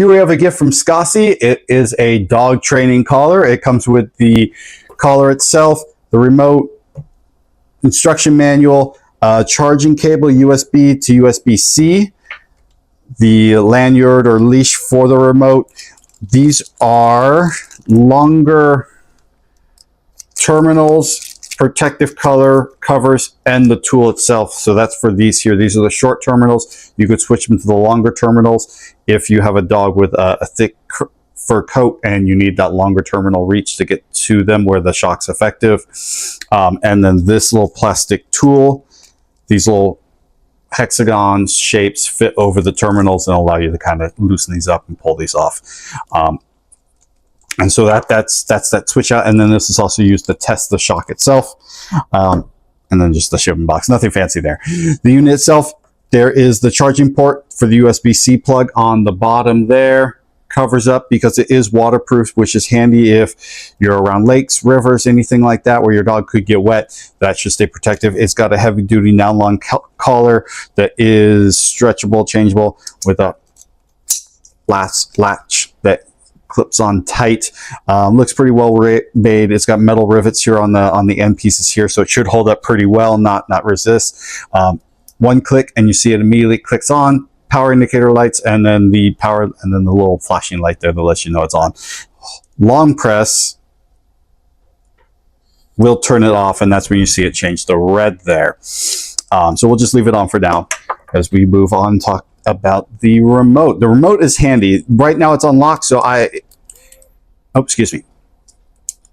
Here we have a gift from Skasii. It is a dog training collar. It comes with the collar itself, the remote, instruction manual, charging cable, USB to USB-C, the lanyard or leash for the remote. These are longer terminals, protective color covers, and the tool itself. So that's for these here. These are the short terminals. You could switch them to the longer terminals if you have a dog with a thick fur coat and you need that longer terminal reach to get to them where the shock's effective. And then this little plastic tool, these little hexagon shapes fit over the terminals and allow you to kind of loosen these up and pull these off. And so that's that switch out. And then this is also used to test the shock itself. And then just the shipping box, nothing fancy there. The unit itself, there is the charging port for the USB-C plug on the bottom there. Covers up because it is waterproof, which is handy if you're around lakes, rivers, anything like that where your dog could get wet. That should stay protective. It's got a heavy duty nylon collar that is stretchable, changeable with a latch that clips on tight. Looks pretty well made. It's got metal rivets here on the end pieces here, so it should hold up pretty well, not resist. One click and you see it immediately clicks on. Power indicator lights, and then the power, and then the little flashing light there that lets you know it's on. Long press will turn it off, and that's when you see it change the red there. So we'll just leave it on for now as we move on and talk about the remote. The remote is handy. Right now it's unlocked, so excuse me.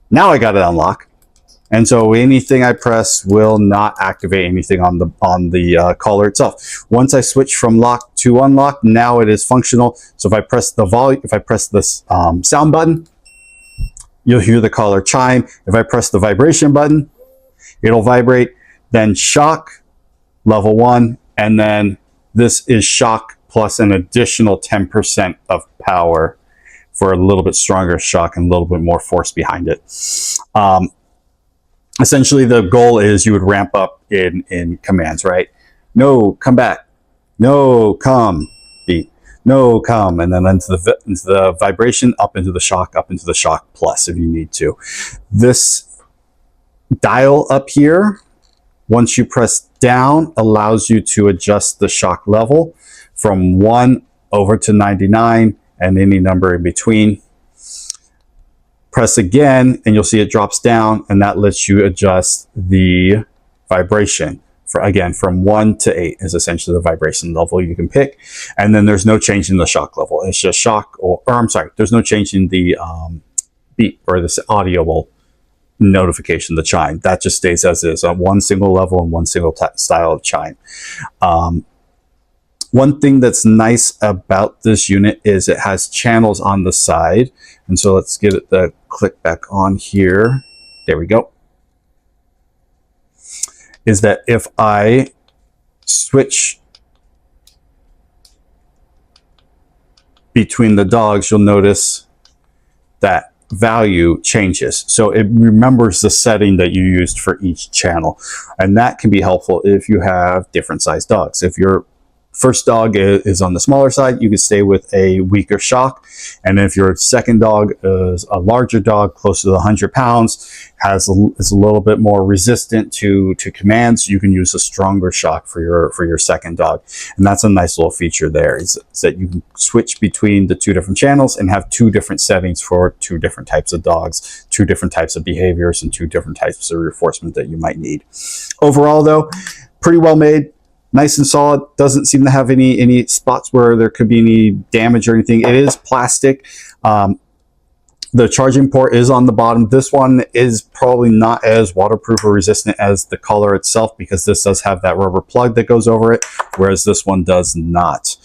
Now I got it unlocked. And so anything I press will not activate anything on the collar itself. Once I switch from lock to unlock, now it is functional. So if I press the volume, if I press this sound button, you'll hear the collar chime. If I press the vibration button, it'll vibrate. Then shock, level 1, and then this is shock plus an additional 10% of power for a little bit stronger shock and a little bit more force behind it. Essentially, the goal is you would ramp up in commands, right? No, come back. No, come. Beat. No, come. And then into the vibration, up into the shock plus if you need to. This dial up here, once you press down, allows you to adjust the shock level from 1 over to 99 and any number in between. Press again and you'll see it drops down, and that lets you adjust the vibration for, again, from 1 to 8 is essentially the vibration level you can pick. And then there's no change in the shock level. It's just shock, or I'm sorry, there's no change in the beep or this audible notification, the chime. That just stays as is on one single level and one single style of chime. One thing that's nice about this unit is it has channels on the side. And so let's get it the click back on here. There we go. Is that if I switch between the dogs, you'll notice that value changes. So it remembers the setting that you used for each channel. And that can be helpful if you have different sized dogs. If your first dog is on the smaller side, you can stay with a weaker shock. And if your second dog is a larger dog, close to 100 pounds, is a little bit more resistant to commands, you can use a stronger shock for your second dog. And that's a nice little feature there, is that you can switch between the two different channels and have two different settings for two different types of dogs, two different types of behaviors, and two different types of reinforcement that you might need. Overall though, pretty well made. Nice and solid. Doesn't seem to have any spots where there could be any damage or anything. It is plastic. The charging port is on the bottom. This one is probably not as waterproof or resistant as the collar itself, because this does have that rubber plug that goes over it, whereas this one does not.